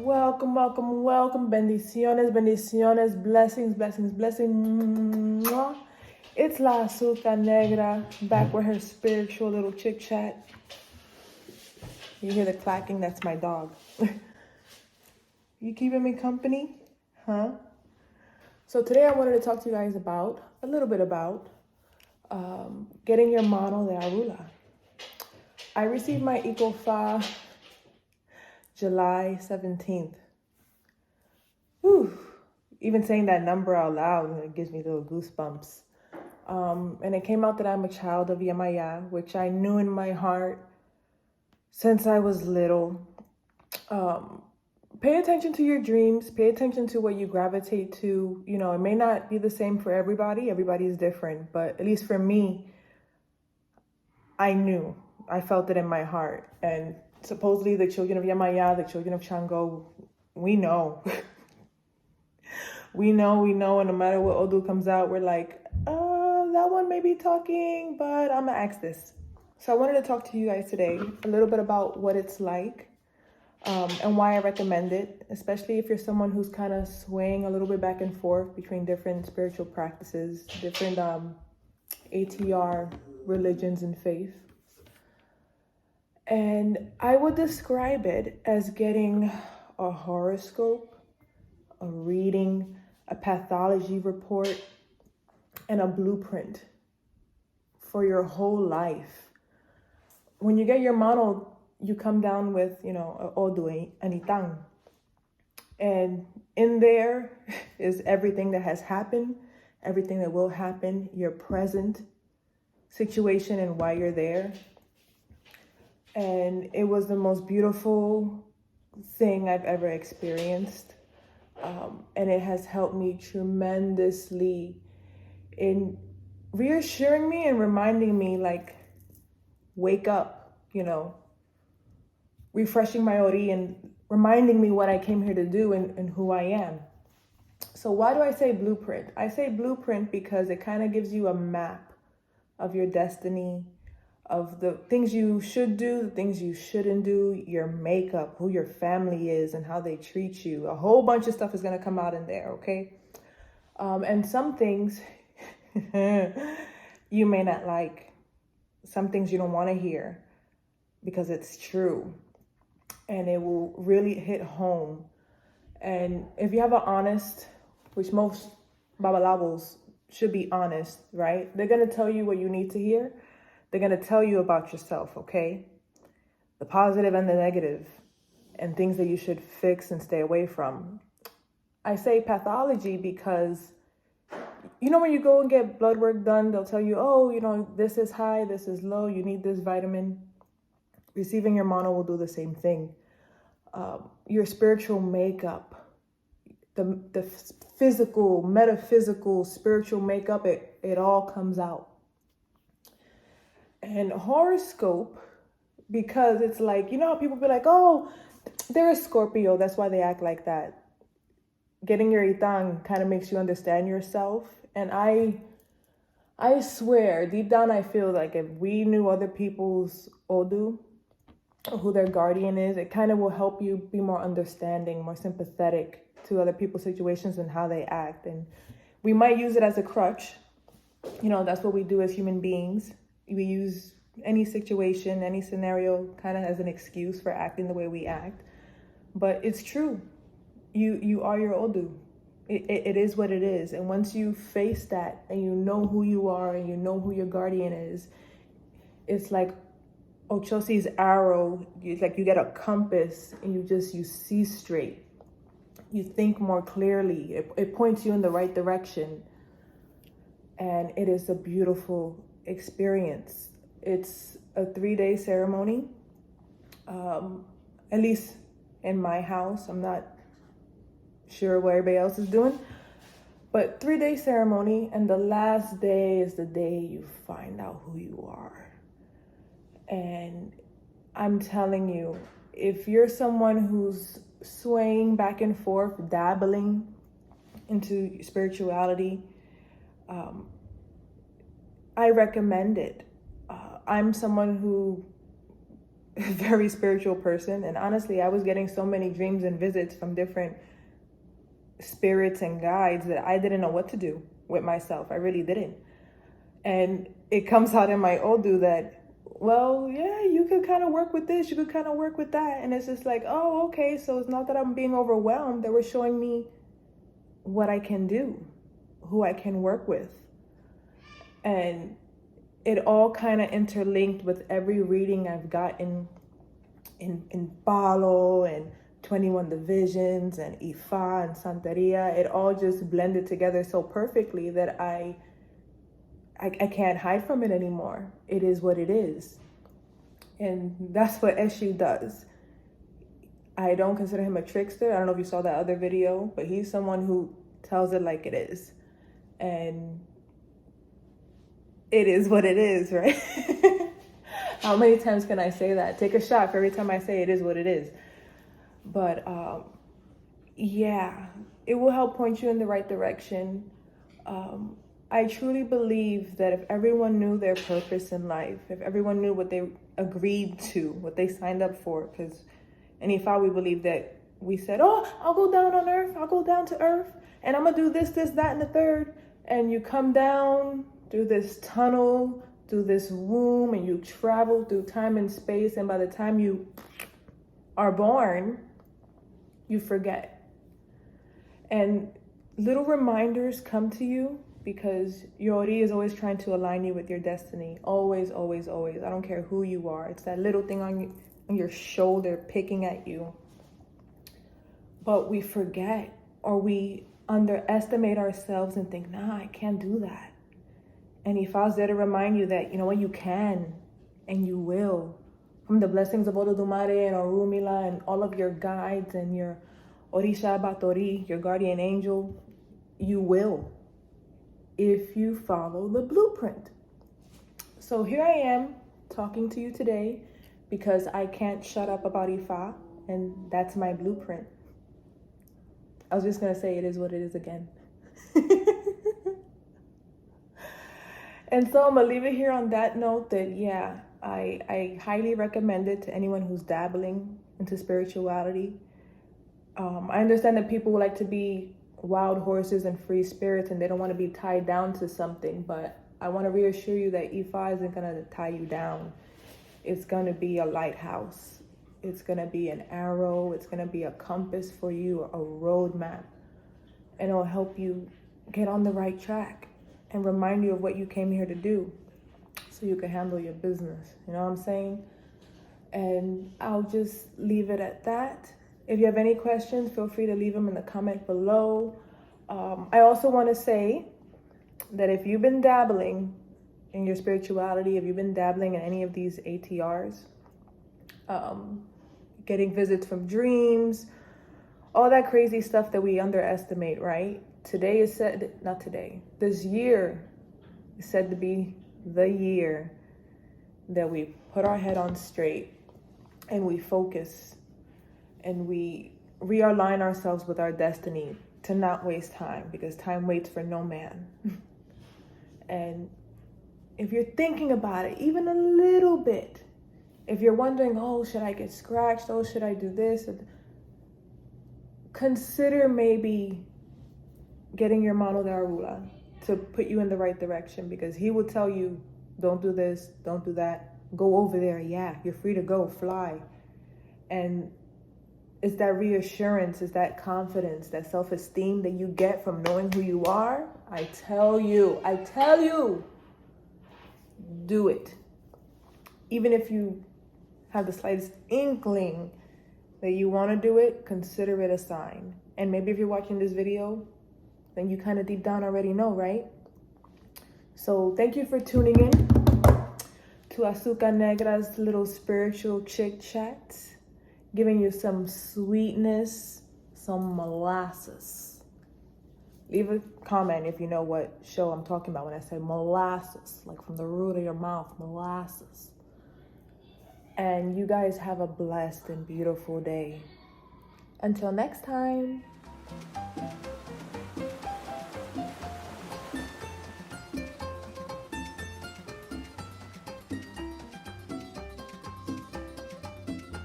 Welcome, welcome, welcome. Bendiciones, bendiciones, blessings, blessings, blessings. Mwah. It's La Azúcar Negra back with her spiritual little chit chat. You hear the clacking? That's my dog. You keeping me company? Huh? So today I wanted to talk to you guys about a little bit about getting your Mano De Orula. I received my Eco-Fa July 17th. Whew. Even saying that number out loud, it gives me little goosebumps. And it came out that I'm a child of Yamaya, which I knew in my heart since I was little. Pay attention to your dreams. Pay attention to what you gravitate to. You know, it may not be the same for everybody. Everybody is different. But at least for me, I knew. I felt it in my heart. And supposedly the children of Yamaya, the children of Shango, we know. We know, and no matter what Odu comes out, we're like, that one may be talking, but I'm gonna ask this. So I wanted to talk to you guys today a little bit about what it's like and why I recommend it, especially if you're someone who's kind of swaying a little bit back and forth between different spiritual practices, different ATR religions and faith. And I would describe it as getting a horoscope, a reading, a pathology report, and a blueprint for your whole life. When you get your Mano, you come down with, a Odue, an Itang. And in there is everything that has happened, everything that will happen, your present situation and why you're there. And it was the most beautiful thing I've ever experienced. And it has helped me tremendously in reassuring me and reminding me, like, wake up, refreshing my ori and reminding me what I came here to do and who I am. So why do I say blueprint? I say blueprint because it kind of gives you a map of your destiny, of the things you should do, the things you shouldn't do, your makeup, who your family is and how they treat you. A whole bunch of stuff is going to come out in there, okay? And some things you may not like. Some things you don't want to hear because it's true. And it will really hit home. And if you have an honest, which most babalabos should be honest, right? They're going to tell you what you need to hear. They're going to tell you about yourself, okay? The positive and the negative, and things that you should fix and stay away from. I say pathology because, when you go and get blood work done, they'll tell you, this is high, this is low, you need this vitamin. Receiving your Mano will do the same thing. Your spiritual makeup, the physical, metaphysical, spiritual makeup, it all comes out. And horoscope, because it's like, how people be like, oh, they're a Scorpio, that's why they act like that. Getting your Itang kind of makes you understand yourself. And I swear, deep down, I feel like if we knew other people's Odu, who their guardian is, it kind of will help you be more understanding, more sympathetic to other people's situations and how they act. And we might use it as a crutch. That's what we do as human beings. We use any situation, any scenario kind of as an excuse for acting the way we act. But it's true. You are your Odu. It is what it is. And once you face that and you know who you are and you know who your guardian is, it's like Ochosi's arrow. It's like you get a compass and you see straight. You think more clearly. It points you in the right direction. And it is a beautiful experience. It's a 3-day ceremony, at least in my house. I'm not sure what everybody else is doing, but 3-day ceremony, and the last day is the day you find out who you are. And I'm telling you, if you're someone who's swaying back and forth, dabbling into spirituality, I recommend it. I'm someone who very spiritual person. And honestly, I was getting so many dreams and visits from different spirits and guides that I didn't know what to do with myself. I really didn't. And it comes out in my Odu that, well, yeah, you could kind of work with this, you could kind of work with that. And it's just like, oh, okay, so it's not that I'm being overwhelmed. They were showing me what I can do, who I can work with. And it all kind of interlinked with every reading I've gotten in Palo and 21 Divisions and Ifa and Santeria. It all just blended together so perfectly that I can't hide from it anymore. It is what it is. And that's what Eshu does. I don't consider him a trickster. I don't know if you saw that other video, but he's someone who tells it like it is. And it is what it is, right? How many times can I say that? Take a shot for every time I say it is what it is. But yeah, it will help point you in the right direction. I truly believe that if everyone knew their purpose in life, if everyone knew what they agreed to, what they signed up for, because in Ifa we believe that we said, oh, I'll go down on earth, I'll go down to earth, and I'm gonna do this, that, and the third. And you come down through this tunnel, through this womb, and you travel through time and space, and by the time you are born, you forget. And little reminders come to you because Yori is always trying to align you with your destiny. Always, always, always. I don't care who you are. It's that little thing on your shoulder picking at you. But we forget, or we underestimate ourselves and think, nah, I can't do that. And Ifa's there to remind you that, you know what, you can and you will. From the blessings of Olodumare and Orunmila and all of your guides and your Orisha Batori, your guardian angel, you will, if you follow the blueprint. So here I am talking to you today because I can't shut up about Ifa, and that's my blueprint. I was just going to say it is what it is again. And so I'm going to leave it here on that note that, yeah, I highly recommend it to anyone who's dabbling into spirituality. I understand that people like to be wild horses and free spirits and they don't want to be tied down to something, but I want to reassure you that Ifa isn't going to tie you down. It's going to be a lighthouse. It's going to be an arrow. It's going to be a compass for you, a roadmap. And it'll help you get on the right track and remind you of what you came here to do so you can handle your business. You know what I'm saying? And I'll just leave it at that. If you have any questions, feel free to leave them in the comment below. I also want to say that if you've been dabbling in your spirituality, if you've been dabbling in any of these ATRs, getting visits from dreams, all that crazy stuff that we underestimate, right? Today is said, not today, this year is said to be the year that we put our head on straight and we focus and we realign ourselves with our destiny to not waste time, because time waits for no man. And if you're thinking about it, even a little bit, if you're wondering, oh, should I get scratched? Oh, should I do this? Consider maybe getting your Mano De Orula to put you in the right direction, because he will tell you, don't do this, don't do that, go over there. Yeah, you're free to go, fly. And it's that reassurance, it's that confidence, that self-esteem that you get from knowing who you are. I tell you, do it. Even if you have the slightest inkling that you want to do it, consider it a sign. And maybe if you're watching this video, then you kind of deep down already know, right? So thank you for tuning in to Azúcar Negra's little spiritual chit chat, giving you some sweetness, some molasses. Leave a comment if you know what show I'm talking about when I say molasses, like from the root of your mouth, molasses. And you guys have a blessed and beautiful day. Until next time.